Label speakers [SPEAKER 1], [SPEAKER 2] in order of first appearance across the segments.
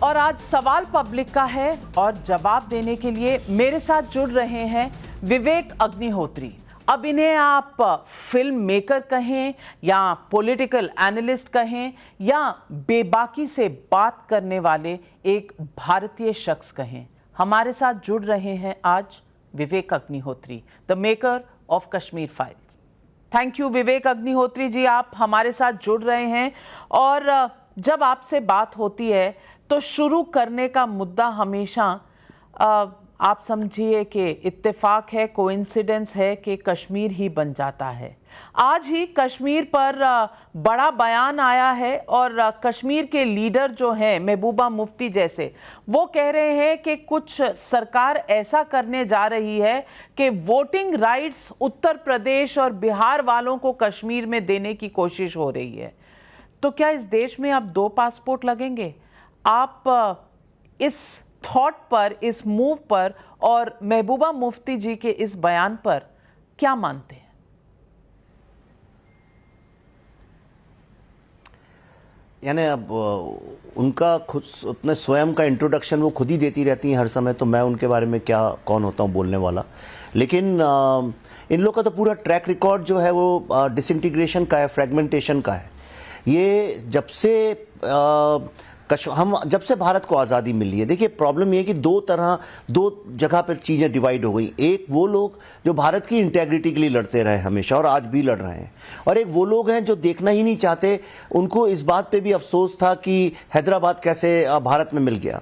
[SPEAKER 1] और आज सवाल पब्लिक का है और जवाब देने के लिए मेरे साथ जुड़ रहे हैं विवेक अग्निहोत्री। अब इन्हें आप फिल्म मेकर कहें या पॉलिटिकल एनालिस्ट कहें या बेबाकी से बात करने वाले एक भारतीय शख्स कहें, हमारे साथ जुड़ रहे हैं आज Vivek Agnihotri, the maker of Kashmir Files. Thank you Vivek Agnihotri ji, आप हमारे साथ जुड़ रहे हैं। और जब आपसे बात होती है तो शुरू करने का मुद्दा हमेशा आप समझिए कि इत्तेफाक है, कोइंसिडेंस है कि कश्मीर ही बन जाता है। आज ही कश्मीर पर बड़ा बयान आया है और कश्मीर के लीडर जो हैं महबूबा मुफ्ती जैसे, वो कह रहे हैं कि कुछ सरकार ऐसा करने जा रही है कि वोटिंग राइट्स उत्तर प्रदेश और बिहार वालों को कश्मीर में देने की कोशिश हो रही है। तो क्या इस देश में अब 2 पासपोर्ट लगेंगे? आप इस थॉट पर, इस मूव पर और महबूबा मुफ्ती जी के इस बयान पर क्या मानते हैं?
[SPEAKER 2] यानी अब उनका खुद अपने स्वयं का इंट्रोडक्शन वो खुद ही देती रहती हैं हर समय, तो मैं उनके बारे में क्या कौन होता हूँ बोलने वाला। लेकिन इन लोग का तो पूरा ट्रैक रिकॉर्ड जो है वो डिसइंटीग्रेशन का है, फ्रेगमेंटेशन का है। ये जब से भारत को आज़ादी मिली है, देखिए प्रॉब्लम ये है कि दो जगह पर चीज़ें डिवाइड हो गई। एक वो लोग जो भारत की इंटेग्रिटी के लिए लड़ते रहे हमेशा और आज भी लड़ रहे हैं, और एक वो लोग हैं जो देखना ही नहीं चाहते। उनको इस बात पे भी अफसोस था कि हैदराबाद कैसे भारत में मिल गया।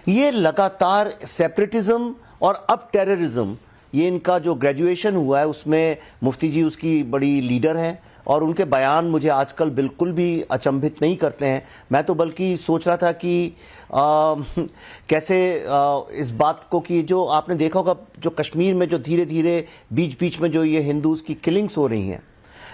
[SPEAKER 2] ये लगातार सेपरेटिज्म और अब टेररिज्म, ये इनका जो ग्रेजुएशन हुआ है उसमें मुफ्ती जी उसकी बड़ी लीडर हैं और उनके बयान मुझे आजकल बिल्कुल भी अचंभित नहीं करते हैं। मैं तो बल्कि सोच रहा था कि कैसे इस बात को कि जो आपने देखा होगा जो कश्मीर में जो धीरे धीरे बीच बीच में जो ये हिंदूज की किलिंग्स हो रही हैं,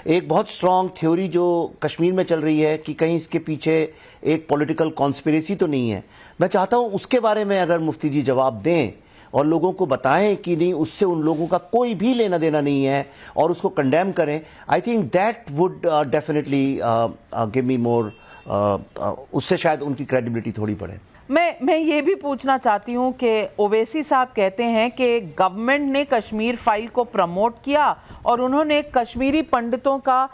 [SPEAKER 2] एक बहुत स्ट्रांग थ्योरी जो कश्मीर में चल रही है कि कहीं इसके पीछे एक पॉलिटिकल कॉन्स्पिरेसी तो नहीं है। मैं चाहता हूँ उसके बारे में अगर मुफ्ती जी जवाब दें और लोगों को बताएं कि नहीं, उससे उन लोगों का कोई भी लेना देना नहीं है और उसको कंडेम करें। I think that would definitely give me more, उससे शायद उनकी क्रेडिबिलिटी थोड़ी बढ़े।
[SPEAKER 1] मैं ये भी पूछना चाहती हूँ कि ओवैसी साहब कहते हैं कि गवर्नमेंट ने कश्मीर फाइल को प्रमोट किया और उन्होंने कश्मीरी पंडितों का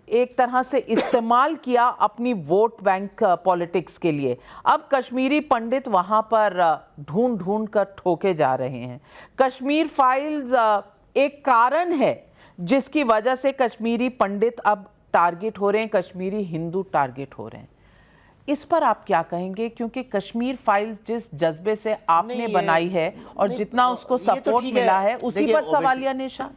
[SPEAKER 1] एक तरह से इस्तेमाल किया अपनी वोट बैंक पॉलिटिक्स के लिए। अब कश्मीरी पंडित वहां पर ढूंढ ढूंढ कर ठोके जा रहे हैं। कश्मीर फाइल्स एक कारण है जिसकी वजह से कश्मीरी पंडित अब टारगेट हो रहे हैं, कश्मीरी हिंदू टारगेट हो रहे हैं। इस पर आप क्या कहेंगे? क्योंकि कश्मीर फाइल्स जिस जज्बे से आपने बनाई है और जितना उसको सपोर्ट मिला है, उसी पर सवालिया निशान।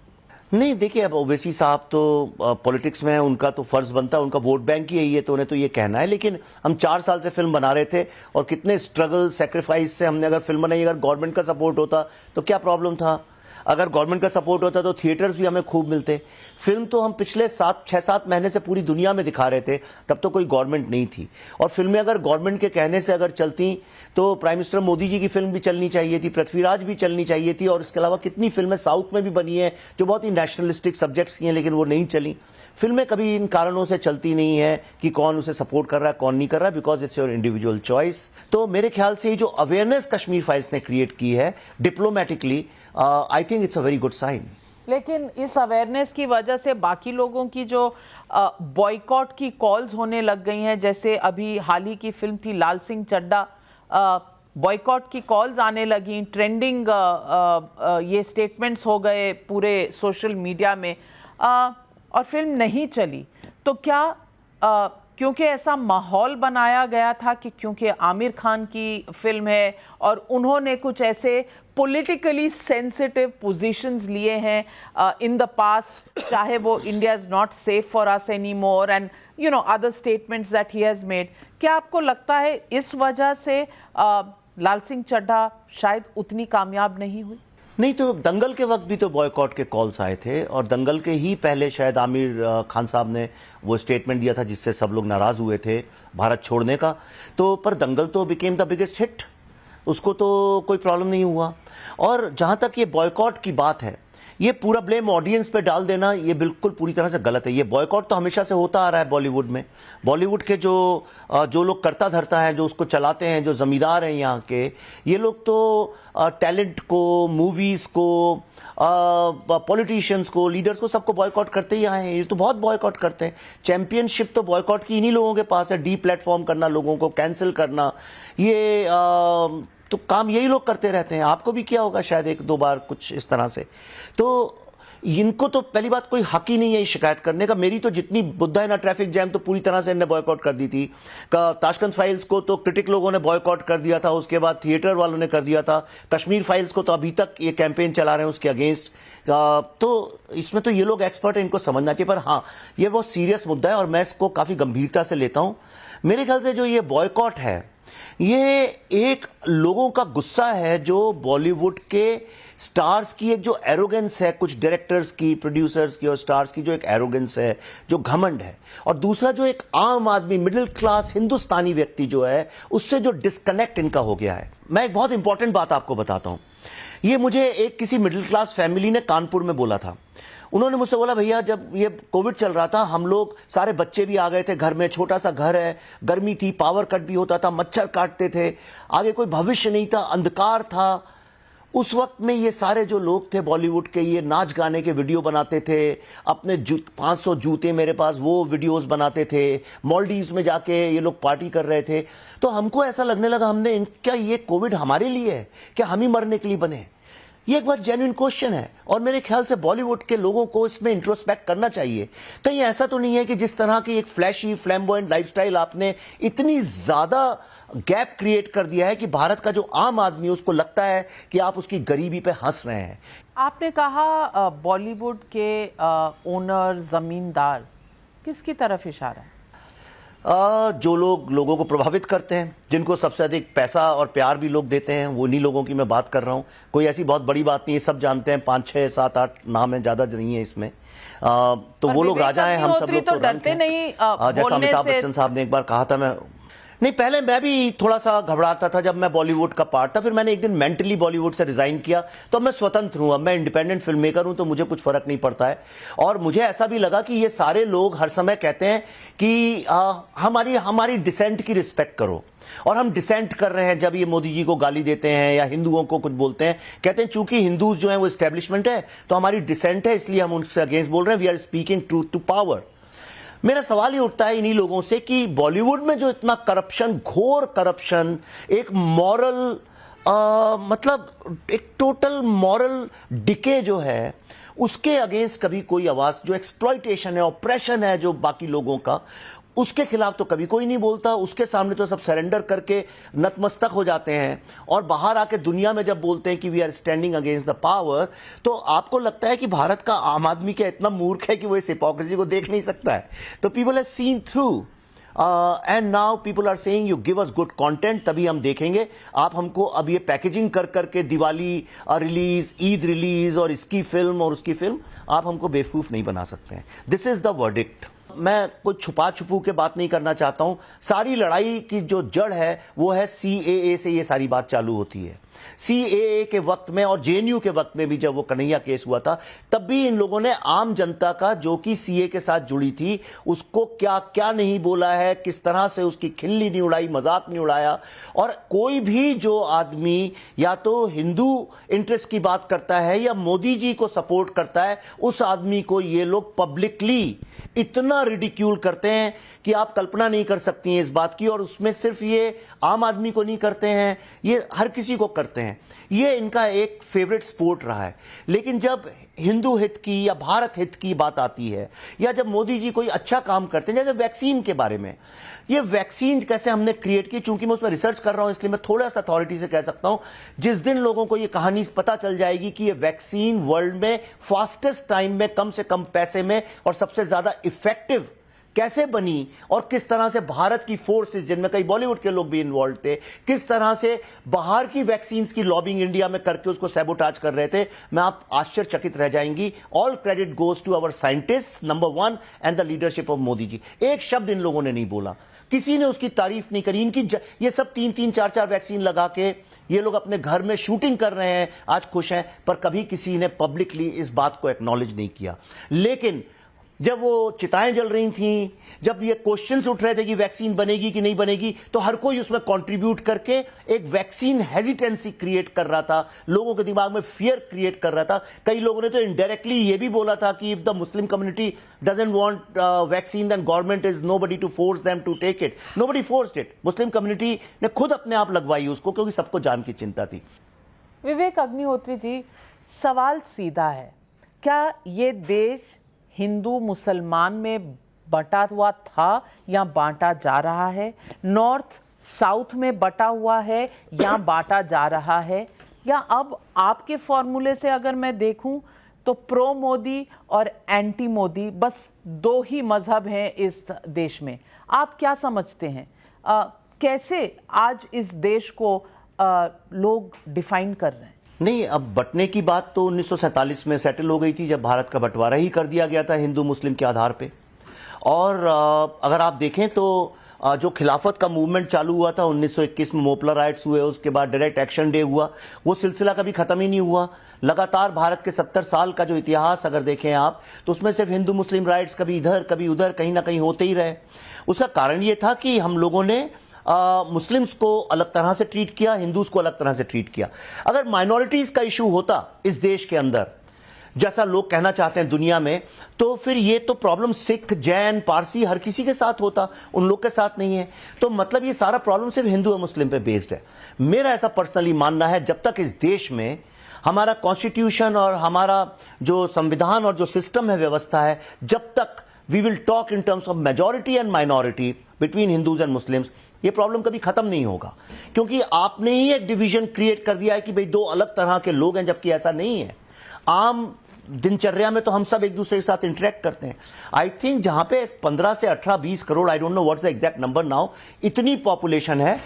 [SPEAKER 2] नहीं, देखिए अब ओवैसी साहब तो पॉलिटिक्स में है, उनका तो फर्ज बनता है, उनका वोट बैंक ही यही है तो उन्हें तो ये कहना है। लेकिन हम 4 साल से फिल्म बना रहे थे और कितने स्ट्रगल सेक्रीफाइस से हमने अगर फिल्म बनाई। अगर गवर्नमेंट का सपोर्ट होता तो क्या प्रॉब्लम था? अगर गवर्नमेंट का सपोर्ट होता तो थिएटर्स भी हमें खूब मिलते। फिल्म तो हम पिछले 6-7 महीने से पूरी दुनिया में दिखा रहे थे, तब तो कोई गवर्नमेंट नहीं थी। और फिल्में अगर गवर्नमेंट के कहने से अगर चलती तो प्राइम मिनिस्टर मोदी जी की फिल्म भी चलनी चाहिए थी, पृथ्वीराज भी चलनी चाहिए थी, और इसके अलावा कितनी फिल्में साउथ में भी बनी हैं जो बहुत ही नेशनलिस्टिक सब्जेक्ट्स की हैं, लेकिन वो नहीं चली। फिल्में कभी इन कारणों से चलती नहीं है कि कौन उसे सपोर्ट कर रहा है कौन नहीं कर रहा है, because it's your individual choice. तो मेरे ख्याल से ये जो अवेयरनेस कश्मीर फाइल्स ने क्रिएट की है diplomatically, I think it's a very good sign.
[SPEAKER 1] लेकिन इस अवेयरनेस की वजह से बाकी लोगों की जो बॉयकॉट की कॉल्स होने लग गई हैं, जैसे अभी हाल ही की फिल्म थी लाल सिंह चड्ढा, बॉयकॉट की कॉल्स आने लगी, ट्रेंडिंग ये स्टेटमेंट्स हो गए पूरे सोशल मीडिया में, और फिल्म नहीं चली। तो क्या क्योंकि ऐसा माहौल बनाया गया था कि क्योंकि आमिर खान की फिल्म है और उन्होंने कुछ ऐसे पॉलिटिकली सेंसिटिव पोजीशंस लिए हैं इन द पास्ट, चाहे वो India is not safe for us any more and you know other statements that he has made, क्या आपको लगता है इस वजह से लाल सिंह चड्ढा शायद उतनी कामयाब नहीं हुई?
[SPEAKER 2] नहीं, तो दंगल के वक्त भी तो बॉयकॉट के कॉल्स आए थे और दंगल के ही पहले शायद आमिर खान साहब ने वो स्टेटमेंट दिया था जिससे सब लोग नाराज हुए थे भारत छोड़ने का। तो पर दंगल तो बिकेम द बिगेस्ट हिट, उसको तो कोई प्रॉब्लम नहीं हुआ। और जहां तक ये बॉयकॉट की बात है, ये पूरा ब्लेम ऑडियंस पे डाल देना ये बिल्कुल पूरी तरह से गलत है। ये बॉयकॉट तो हमेशा से होता आ रहा है बॉलीवुड में। बॉलीवुड के जो लोग करता धरता है, जो उसको चलाते हैं, जो जमींदार हैं यहाँ के, ये लोग तो टैलेंट को, मूवीज को, पॉलिटिशियंस को, लीडर्स को, सबको बॉयकॉट करते ही आए हैं। ये तो बहुत बॉयकॉट करते हैं। चैंपियनशिप तो बॉयकॉट की इन्हीं लोगों के पास है। डी प्लेटफॉर्म करना, लोगों को कैंसिल करना, ये तो काम यही लोग करते रहते हैं। आपको भी किया होगा शायद एक दो बार कुछ इस तरह से। तो इनको तो पहली बात कोई हक ही नहीं है शिकायत करने का। मेरी तो जितनी बुद्धा है ना ट्रैफिक जैम तो पूरी तरह से इन्होंने बॉयकॉट कर दी थी। ताशकंद फाइल्स को तो क्रिटिक लोगों ने बॉयकॉट कर दिया था, उसके बाद थिएटर वालों ने कर दिया था। कश्मीर फाइल्स को तो अभी तक ये कैंपेन चला रहे हैं उसके अगेंस्ट। तो इसमें तो ये लोग एक्सपर्ट हैं, इनको समझना चाहिए। पर हाँ, ये बहुत सीरियस मुद्दा है और मैं इसको काफी गंभीरता से लेता हूं। मेरे ख्याल से जो ये बॉयकॉट है, ये एक लोगों का गुस्सा है जो बॉलीवुड के स्टार्स की एक जो एरोगेंस है, कुछ डायरेक्टर्स की, प्रोड्यूसर्स की और स्टार्स की जो एक एरोगेंस है, जो घमंड है, और दूसरा जो एक आम आदमी, मिडिल क्लास हिंदुस्तानी व्यक्ति जो है, उससे जो डिस्कनेक्ट इनका हो गया है। मैं एक बहुत इंपॉर्टेंट बात आपको बताता हूं। ये मुझे एक किसी मिडिल क्लास फैमिली ने कानपुर में बोला था। उन्होंने मुझसे बोला, भैया जब ये कोविड चल रहा था, हम लोग सारे बच्चे भी आ गए थे घर में, छोटा सा घर है, गर्मी थी, पावर कट भी होता था, मच्छर काटते थे, आगे कोई भविष्य नहीं था, अंधकार था। उस वक्त में ये सारे जो लोग थे बॉलीवुड के, ये नाच गाने के वीडियो बनाते थे, अपने 500 जूते मेरे पास, वो वीडियोस बनाते थे, मॉलडीव्स में जाके ये लोग पार्टी कर रहे थे। तो हमको ऐसा लगने लगा, हमने क्या ये कोविड हमारे लिए है, क्या हम ही मरने के लिए बने? ये एक बहुत जेन्युइन क्वेश्चन है और मेरे ख्याल से बॉलीवुड के लोगों को इसमें इंट्रोस्पेक्ट करना चाहिए। कहीं ऐसा तो नहीं है कि जिस तरह की एक फ्लैशी फ्लैम्बॉयंट लाइफस्टाइल आपने इतनी ज्यादा गैप क्रिएट कर दिया है कि भारत का जो आम आदमी, उसको लगता है कि आप उसकी गरीबी पे हंस रहे हैं।
[SPEAKER 1] आपने कहा बॉलीवुड के ओनर, जमींदार, किसकी तरफ इशारा है?
[SPEAKER 2] जो लोग लोगों को प्रभावित करते हैं, जिनको सबसे अधिक पैसा और प्यार भी लोग देते हैं, वो उन्हीं लोगों की मैं बात कर रहा हूं। कोई ऐसी बहुत बड़ी बात नहीं है, सब जानते हैं, 5, 6, 7, 8 नाम है, ज्यादा नहीं है इसमें। तो वो लोग राजा हैं, हम सब लोग तो
[SPEAKER 1] डरते नहीं।
[SPEAKER 2] जैसा अमिताभ बच्चन साहब ने एक बार कहा था, मैं नहीं, पहले मैं भी थोड़ा सा घबराता था जब मैं बॉलीवुड का पार्ट था। फिर मैंने एक दिन मेंटली बॉलीवुड से रिजाइन किया, तो मैं स्वतंत्र हूं, अब मैं इंडिपेंडेंट फिल्म मेकर हूं, तो मुझे कुछ फर्क नहीं पड़ता है। और मुझे ऐसा भी लगा कि ये सारे लोग हर समय कहते हैं कि हमारी डिसेंट की रिस्पेक्ट करो, और हम डिसेंट कर रहे हैं। जब ये मोदी जी को गाली देते हैं या हिंदुओं को कुछ बोलते हैं, कहते हैं चूंकि हिंदूज जो है वो एस्टेब्लिशमेंट है, तो हमारी डिसेंट है, इसलिए हम उनसे अगेंस्ट बोल रहे हैं। We are speaking truth to power. मेरा सवाल ही उठता है इन्हीं लोगों से कि बॉलीवुड में जो इतना करप्शन, घोर करप्शन, एक मॉरल मतलब एक टोटल मॉरल डिके जो है, उसके अगेंस्ट कभी कोई आवाज, जो एक्सप्लॉइटेशन है, ऑपरेशन है जो बाकी लोगों का, उसके खिलाफ तो कभी कोई नहीं बोलता। उसके सामने तो सब सरेंडर करके नतमस्तक हो जाते हैं, और बाहर आके दुनिया में जब बोलते हैं कि we are standing against the power, तो आपको लगता है कि भारत का आम आदमी क्या इतना मूर्ख है कि वो इस हिपोक्रेसी को देख नहीं सकता है? तो people have seen through and now people are saying you give us good content, तभी हम देखेंगे। आप हमको अब ये पैकेजिंग कर करके दिवाली रिलीज, ईद रिलीज, और इसकी फिल्म और उसकी फिल्म, आप हमको बेवकूफ नहीं बना सकते हैं। This is the verdict. मैं कुछ छुपा छुपू के बात नहीं करना चाहता हूं। सारी लड़ाई की जो जड़ है वो है CAA से ये सारी बात चालू होती है। CAA के वक्त में और JNU के वक्त में भी जब वो कन्हैया केस हुआ था, तब भी इन लोगों ने आम जनता का, जो कि CA के साथ जुड़ी थी, उसको क्या क्या नहीं बोला है, किस तरह से उसकी खिल्ली नहीं उड़ाई, मजाक नहीं उड़ाया। और कोई भी जो आदमी या तो हिंदू इंटरेस्ट की बात करता है या मोदी जी को सपोर्ट करता है, उस आदमी को ये लोग पब्लिकली इतना रिडिक्यूल करते हैं कि आप कल्पना नहीं कर सकती हैं इस बात की। और उसमें सिर्फ ये आम आदमी को नहीं करते हैं, ये हर किसी को करते हैं। ये इनका एक फेवरेट स्पोर्ट रहा है। लेकिन जब हिंदू हित की या भारत हित की बात आती है, या जब मोदी जी कोई अच्छा काम करते हैं, जैसे वैक्सीन के बारे में, ये वैक्सीन कैसे हमने क्रिएट की, चूंकि मैं उसमें रिसर्च कर रहा हूं इसलिए मैं थोड़ा सा अथॉरिटी से कह सकता हूं, जिस दिन लोगों को ये कहानी पता चल जाएगी कि ये वैक्सीन वर्ल्ड में फास्टेस्ट टाइम में, कम से कम पैसे में और सबसे ज्यादा इफेक्टिव कैसे बनी, और किस तरह से भारत की फोर्सेस, जिनमें कई बॉलीवुड के लोग भी इन्वॉल्व थे, किस तरह से बाहर की वैक्सीन की लॉबिंग इंडिया में करके उसको सैबोटाज कर रहे थे, मैं आप आश्चर्यचकित रह जाएंगी। All credit goes to our scientist number 1 and the leadership of Modi ji. एक शब्द इन लोगों ने नहीं बोला, किसी ने उसकी तारीफ नहीं करी। इनकी ये सब 3-3, 4-4 वैक्सीन लगा के ये लोग अपने घर में शूटिंग कर रहे हैं, आज खुश हैं, पर कभी किसी ने पब्लिकली इस बात को एक्नॉलेज नहीं किया। लेकिन जब वो चिताएं जल रही थीं, जब ये क्वेश्चंस उठ रहे थे कि वैक्सीन बनेगी कि नहीं बनेगी, तो हर कोई उसमें कंट्रीब्यूट करके एक वैक्सीन हेजिटेंसी क्रिएट कर रहा था, लोगों के दिमाग में फियर क्रिएट कर रहा था। कई लोगों ने तो इनडायरेक्टली ये भी बोला था कि if the Muslim community doesn't want vaccine then government is nobody to force them to take it. Nobody forced it, Muslim community ने खुद अपने आप लगवाई उसको, क्योंकि सबको जान की चिंता थी।
[SPEAKER 1] विवेक अग्निहोत्री जी, सवाल सीधा है, क्या ये देश हिंदू मुसलमान में बंटा हुआ था या बांटा जा रहा है? नॉर्थ साउथ में बंटा हुआ है या बांटा जा रहा है? या अब आपके फॉर्मूले से अगर मैं देखूं तो प्रो मोदी और एंटी मोदी बस दो ही मजहब हैं इस देश में। आप क्या समझते हैं, कैसे आज इस देश को लोग डिफाइन कर रहे हैं?
[SPEAKER 2] नहीं, अब बंटने की बात तो 1947 में सेटल हो गई थी, जब भारत का बंटवारा ही कर दिया गया था हिंदू मुस्लिम के आधार पे। और अगर आप देखें तो जो खिलाफत का मूवमेंट चालू हुआ था 1921 में, मोपला राइट्स हुए, उसके बाद डायरेक्ट एक्शन डे हुआ, वो सिलसिला कभी खत्म ही नहीं हुआ। लगातार भारत के 70 साल का जो इतिहास अगर देखें आप, तो उसमें सिर्फ हिंदू मुस्लिम राइट्स कभी इधर कभी उधर कहीं ना कहीं होते ही रहे। उसका कारण ये था कि हम लोगों ने मुस्लिम्स को अलग तरह से ट्रीट किया, हिंदूज को अलग तरह से ट्रीट किया। अगर माइनॉरिटीज का इशू होता इस देश के अंदर, जैसा लोग कहना चाहते हैं दुनिया में, तो फिर ये तो प्रॉब्लम सिख, जैन, पारसी हर किसी के साथ होता, उन लोग के साथ नहीं है। तो मतलब ये सारा प्रॉब्लम सिर्फ हिंदू और मुस्लिम पे बेस्ड है। मेरा ऐसा पर्सनली मानना है, जब तक इस देश में हमारा कॉन्स्टिट्यूशन और हमारा जो संविधान और जो सिस्टम है, व्यवस्था है, जब तक we will talk in terms of majority and minority between Hindus and Muslims, ये प्रॉब्लम कभी खत्म नहीं होगा। क्योंकि आपने ही एक डिवीजन क्रिएट कर दिया है कि भाई दो अलग तरह के लोग हैं, जबकि ऐसा नहीं है। आम दिनचर्या में तो हम सब एक दूसरे के साथ इंटरेक्ट करते हैं। आई थिंक जहां पे 15 से 18, 20 करोड़, आई don't know what's the exact number now, इतनी पॉपुलेशन है,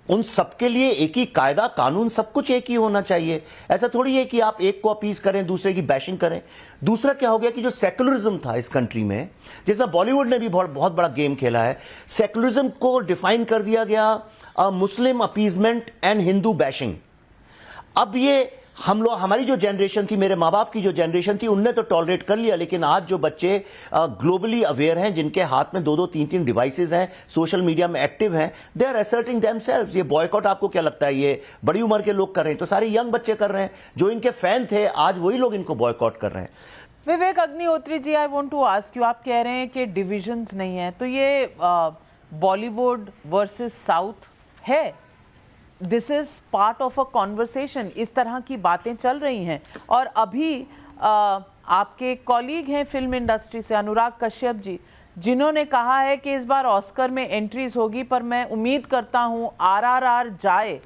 [SPEAKER 2] उन सबके लिए एक ही कायदा कानून, सब कुछ एक ही होना चाहिए। ऐसा थोड़ी है कि आप एक को अपीज करें, दूसरे की बैशिंग करें। दूसरा क्या हो गया कि जो सेकुलरिज्म था इस कंट्री में, जिसमें बॉलीवुड ने भी बहुत बड़ा गेम खेला है, सेकुलरिज्म को डिफाइन कर दिया गया Muslim appeasement and Hindu bashing. अब ये हम लोग, हमारी जो जनरेशन थी, मेरे माँ बाप की जो जनरेशन थी, उनने तो टॉलरेट कर लिया, लेकिन आज जो बच्चे ग्लोबली अवेयर हैं, जिनके हाथ में 2-2, 3-3 डिवाइसेस हैं, सोशल मीडिया में एक्टिव हैं, दे आर असर्टिंग देमसेल्व्स। ये बॉयकॉट आपको क्या लगता है ये बड़ी उम्र के लोग कर रहे हैं? तो सारे यंग बच्चे कर रहे हैं, जो इनके फैन थे, आज वही लोग इनको बॉयकॉट कर रहे हैं।
[SPEAKER 1] Vivek Agnihotri ji, I want to ask you, आप कह रहे हैं कि डिविजन्स नहीं है, तो ये बॉलीवुड वर्सेस साउथ है, this is part of a conversation, इस तरह की बातें चल रही हैं। और अभी आपके कॉलीग हैं फिल्म इंडस्ट्री से, अनुराग कश्यप जी, जिन्होंने कहा है कि इस बार ऑस्कर में एंट्रीज होगी, पर मैं उम्मीद करता हूं आरआरआर जाए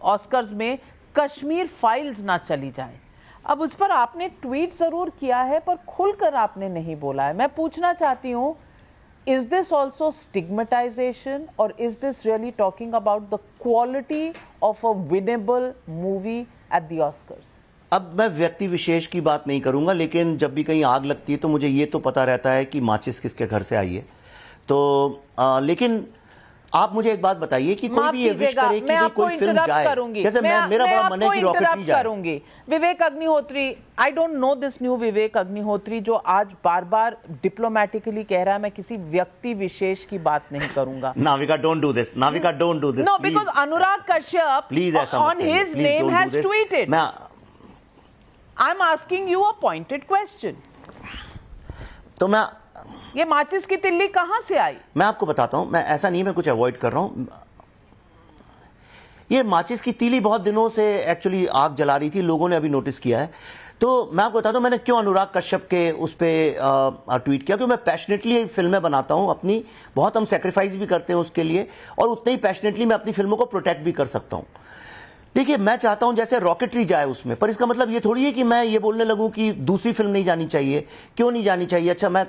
[SPEAKER 1] ऑस्कर्स में, कश्मीर फाइल्स ना चली जाए। अब उस पर आपने ट्वीट जरूर किया है, पर खुलकर आपने नहीं बोला है। मैं पूछना चाहती हूं, is this also stigmatization, or is this really talking about the quality of a winnable movie at the Oscars?
[SPEAKER 2] अब मैं व्यक्ति विशेष की बात नहीं करूंगा, लेकिन जब भी कहीं आग लगती है तो मुझे ये तो पता रहता है कि माचिस किसके घर से आई है। तो लेकिन आप मुझे एक बात बताइए कि कोई भी ये विश करे कि कोई फिल्म जाए, जैसे मेरा बड़ा मन है कि रॉकेटरी जाए।
[SPEAKER 1] करूंगी Vivek Agnihotri, I don't know this new Vivek Agnihotri जो आज बार-बार डिप्लोमेटिकली कह रहा है मैं किसी व्यक्ति विशेष की बात नहीं करूंगा।
[SPEAKER 2] Navika don't do this, Navika don't do this.
[SPEAKER 1] No, because Anurag Kashyap
[SPEAKER 2] please
[SPEAKER 1] on his name has tweeted. I am asking you a pointed question.
[SPEAKER 2] तो मैं,
[SPEAKER 1] ये माचिस की तिल्ली कहां से आई?
[SPEAKER 2] मैं आपको बताता हूं, मैं ऐसा नहीं, मैं कुछ अवॉइड कर रहा हूं। ये माचिस की तीली बहुत दिनों से एक्चुअली आग जला रही थी, लोगों ने अभी नोटिस किया है। तो मैं आपको बताता हूं मैंने क्यों अनुराग कश्यप के उस पर ट्वीट किया, क्योंकि मैं पैशनेटली फिल्में बनाता हूं अपनी, बहुत हम सेक्रीफाइस भी करते हैं उसके लिए, और उतने ही पैशनेटली मैं अपनी फिल्मों को प्रोटेक्ट भी कर सकता हूं। देखिए, मैं चाहता हूं जैसे रॉकेटरी जाए उसमें, पर इसका मतलब ये थोड़ी है कि मैं ये बोलने लगूं कि दूसरी फिल्म नहीं जानी चाहिए। क्यों नहीं जानी चाहिए? अच्छा, मैं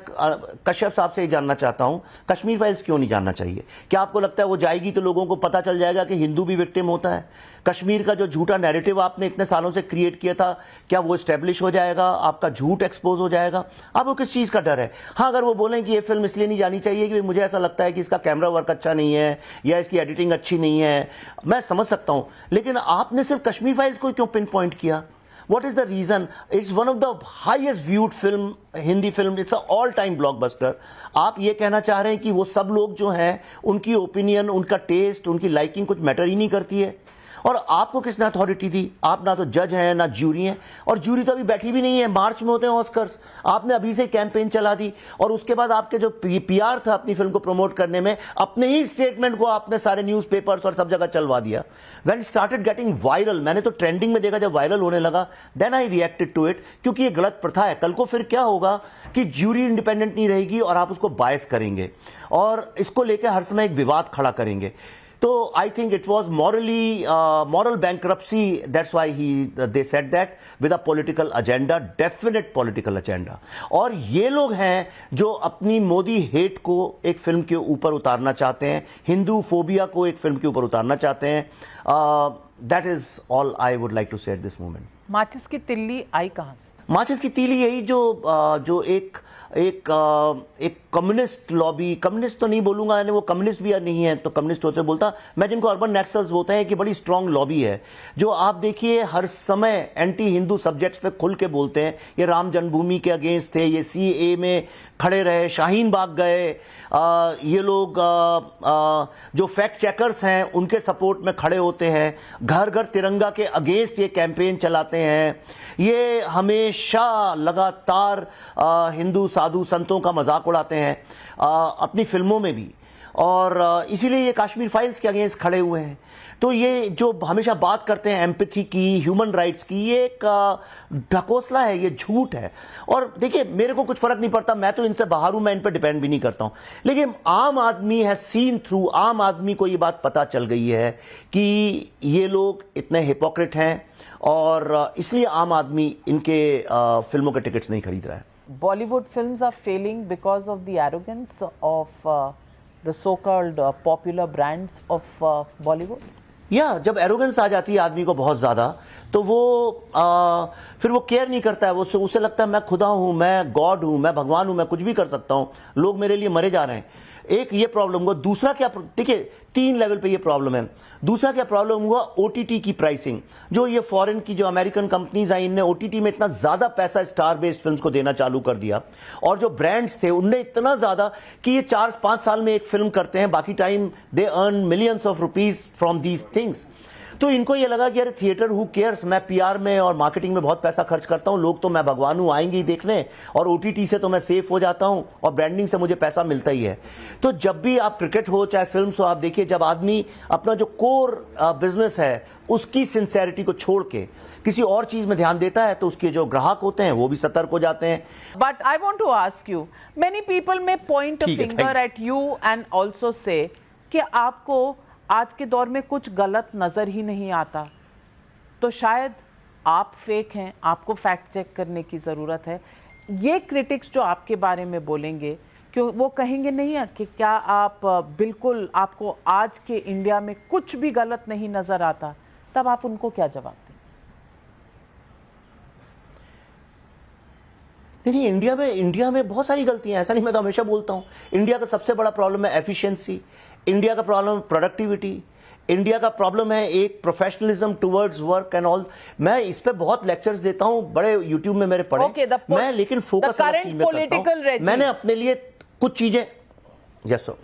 [SPEAKER 2] कश्यप साहब से ही जानना चाहता हूं, कश्मीर फाइल्स क्यों नहीं जानना चाहिए? क्या आपको लगता है वो जाएगी तो लोगों को पता चल जाएगा कि हिंदू भी विक्टिम होता है? कश्मीर का जो झूठा नैरेटिव आपने इतने सालों से क्रिएट किया था, क्या वो स्टैब्लिश हो जाएगा? आपका झूठ एक्सपोज हो जाएगा? आपको किस चीज़ का डर है? हाँ, अगर वो बोलें कि ये फिल्म इसलिए नहीं जानी चाहिए कि मुझे ऐसा लगता है कि इसका कैमरा वर्क अच्छा नहीं है या इसकी एडिटिंग अच्छी नहीं है, मैं समझ सकता हूं। लेकिन आपने सिर्फ कश्मीर फाइल्स को क्यों पिन पॉइंट किया? What is the reason? It's one of the highest viewed film, Hindi film, it's all time blockbuster. आप ये कहना चाह रहे हैं कि वो सब लोग जो हैं उनकी ओपिनियन, उनका टेस्ट, उनकी लाइकिंग कुछ मैटर ही नहीं करती है? और आपको किसने अथॉरिटी दी? आप ना तो जज हैं ना ज्यूरी हैं, और ज्यूरी तो अभी बैठी भी नहीं है। मार्च में होते हैं ऑस्कर्स, आपने अभी से कैंपेन चला दी, और उसके बाद आपके जो पीआर था अपनी फिल्म को प्रमोट करने में, अपने ही स्टेटमेंट को आपने सारे न्यूज़पेपर्स और सब जगह चलवा दिया। When it started getting viral, मैंने तो ट्रेंडिंग में देखा, जब वायरल होने लगा then I reacted to it, क्योंकि ये गलत प्रथा है। कल को फिर क्या होगा कि ज्यूरी इंडिपेंडेंट नहीं रहेगी और आप उसको बायस करेंगे और इसको लेकर हर समय एक विवाद खड़ा करेंगे। तो I think it was moral bankruptcy, that's why they said that, with a political agenda, definite political agenda। और ये लोग हैं जो अपनी मोदी हेट को एक फिल्म के ऊपर उतारना चाहते हैं, हिंदू फोबिया को एक फिल्म के ऊपर उतारना चाहते हैं। That is all I would like to say at this moment.
[SPEAKER 1] माचिस की तिल्ली आई कहां से?
[SPEAKER 2] माचिस की तीली यही जो एक कम्युनिस्ट लॉबी, कम्युनिस्ट तो नहीं बोलूंगा, यानी वो कम्युनिस्ट भी नहीं है तो कम्युनिस्ट होते बोलता मैं, जिनको अर्बन नक्सल्स होते हैं कि बड़ी स्ट्रांग लॉबी है, जो आप देखिए हर समय एंटी हिंदू सब्जेक्ट्स पे खुल के बोलते हैं। ये राम जन्मभूमि के अगेंस्ट थे, ये सीए में खड़े रहे, शाहीन बाग गए, ये लोग जो फैक्ट चेकर्स हैं उनके सपोर्ट में खड़े होते हैं, घर घर तिरंगा के अगेंस्ट ये कैंपेन चलाते हैं। ये हमेशा लगातार हिंदू साधु संतों का मजाक उड़ाते हैं अपनी फिल्मों में भी, और इसीलिए ये कश्मीर फाइल्स के अगेंस्ट खड़े हुए हैं। तो ये जो हमेशा बात करते हैं एम्पैथी की, ह्यूमन राइट्स की, ये एक ढकोसला है, ये झूठ है। और देखिए, मेरे को कुछ फर्क नहीं पड़ता, मैं तो इनसे बाहर हूं, मैं इन पर डिपेंड भी नहीं करता हूं, लेकिन आम आदमी है सीन थ्रू, आम आदमी को ये बात पता चल गई है कि ये लोग इतने हिपोक्रेट हैं, और इसलिए आम आदमी इनके फिल्मों के टिकट्स नहीं खरीद रहा है।
[SPEAKER 1] Bollywood films are failing because of the arrogance of the so-called popular brands of Bollywood?
[SPEAKER 2] या जब एरोगेंस आ जाती है आदमी को बहुत ज़्यादा, तो वो फिर वो केयर नहीं करता है, वो उसे लगता है मैं खुदा हूँ, मैं गॉड हूँ, मैं भगवान हूँ, मैं कुछ भी कर सकता हूँ, लोग मेरे लिए मरे जा रहे हैं। एक ये प्रॉब्लम हुआ। दूसरा क्या, देखिए 3 लेवल पे ये प्रॉब्लम है। दूसरा क्या प्रॉब्लम हुआ, ओटीटी की प्राइसिंग। जो ये फॉरेन की जो अमेरिकन कंपनीज आई, इनने ओटीटी में इतना ज्यादा पैसा स्टार बेस्ड फिल्म्स को देना चालू कर दिया, और जो ब्रांड्स थे उनने इतना ज्यादा कि ये 4-5 साल में एक फिल्म करते हैं, बाकी time they earn millions of rupees from these things. तो इनको ये लगा कि अरे थिएटर हु केयर्स, मैं पीआर में और मार्केटिंग में बहुत पैसा खर्च करता हूं, लोग तो मैं भगवान हूं, आएंगे ही देखने, और ओटीटी से तो मैं सेफ हो जाता हूं और ब्रांडिंग से मुझे पैसा मिलता ही है। तो जब भी आप क्रिकेट हो चाहे फिल्म्स हो, आप देखिए जब आदमी अपना जो कोर बिजनेस है उसकी सिंसेरिटी को छोड़ के किसी और चीज में ध्यान देता है, तो उसके जो ग्राहक होते हैं वो भी सतर्क हो जाते हैं।
[SPEAKER 1] But I want to ask you, many people may point a finger at you and also say कि आपको आज के दौर में कुछ गलत नजर ही नहीं आता, तो शायद आप फेक हैं, आपको फैक्ट चेक करने की जरूरत है। ये क्रिटिक्स जो आपके बारे में बोलेंगे, क्यों वो कहेंगे नहीं है कि क्या आप बिल्कुल, आपको आज के इंडिया में कुछ भी गलत नहीं नजर आता, तब आप उनको क्या जवाब दें?
[SPEAKER 2] नहीं, इंडिया में बहुत सारी गलतियां, ऐसा नहीं, मैं तो हमेशा बोलता हूं इंडिया का सबसे बड़ा प्रॉब्लम है एफिशिएंसी, इंडिया का प्रॉब्लम प्रोडक्टिविटी, इंडिया का प्रॉब्लम है एक professionalism towards work and all. मैं इस पे बहुत लेक्चर्स देता हूं, बड़े यूट्यूब में मेरे पढ़े, मैं लेकिन फोकस अलग चीज में करता हूं। मैंने अपने लिए कुछ चीजें, yes sir,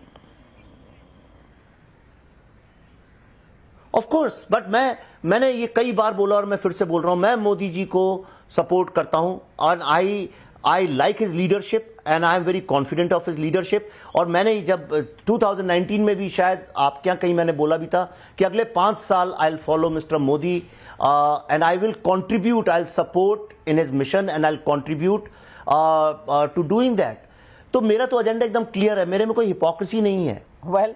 [SPEAKER 2] of course, but मैंने ये कई बार बोला और मैं फिर से बोल रहा हूं, मैं मोदी जी को सपोर्ट करता हूं, और I like his leadership and I am very confident of his leadership. और मैंने जब 2019 में भी शायद आप क्या कहीं मैंने बोला भी था कि अगले 5 साल I will follow mister Modi and I will contribute, I will support in his mission and I will contribute to doing that. तो मेरा तो एजेंडा एकदम क्लियर है, मेरे में कोई हिपोक्रेसी नहीं है।
[SPEAKER 1] Well,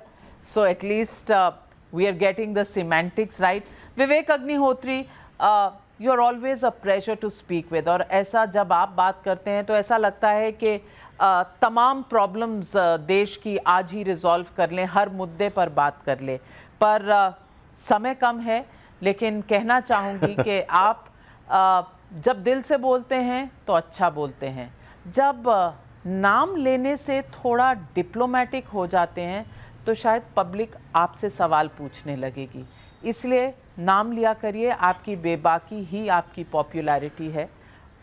[SPEAKER 1] so at least we are getting the semantics right. Vivek Agnihotri, you are always a pleasure to speak with, और ऐसा जब आप बात करते हैं तो ऐसा लगता है कि तमाम प्रॉब्लम्स देश की आज ही रिजॉल्व कर लें, हर मुद्दे पर बात कर लें, पर समय कम है। लेकिन कहना चाहूँगी कि आप जब दिल से बोलते हैं तो अच्छा बोलते हैं, जब नाम लेने से थोड़ा डिप्लोमेटिक हो जाते हैं तो शायद पब्लिक आपसे सवाल पूछने लगेगी। इसलिए नाम लिया करिए, आपकी बेबाकी ही आपकी पॉपुलैरिटी है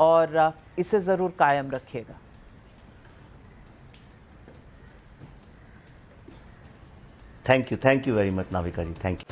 [SPEAKER 1] और इसे ज़रूर कायम रखिएगा।
[SPEAKER 2] Thank you very much Navika ji, thank you.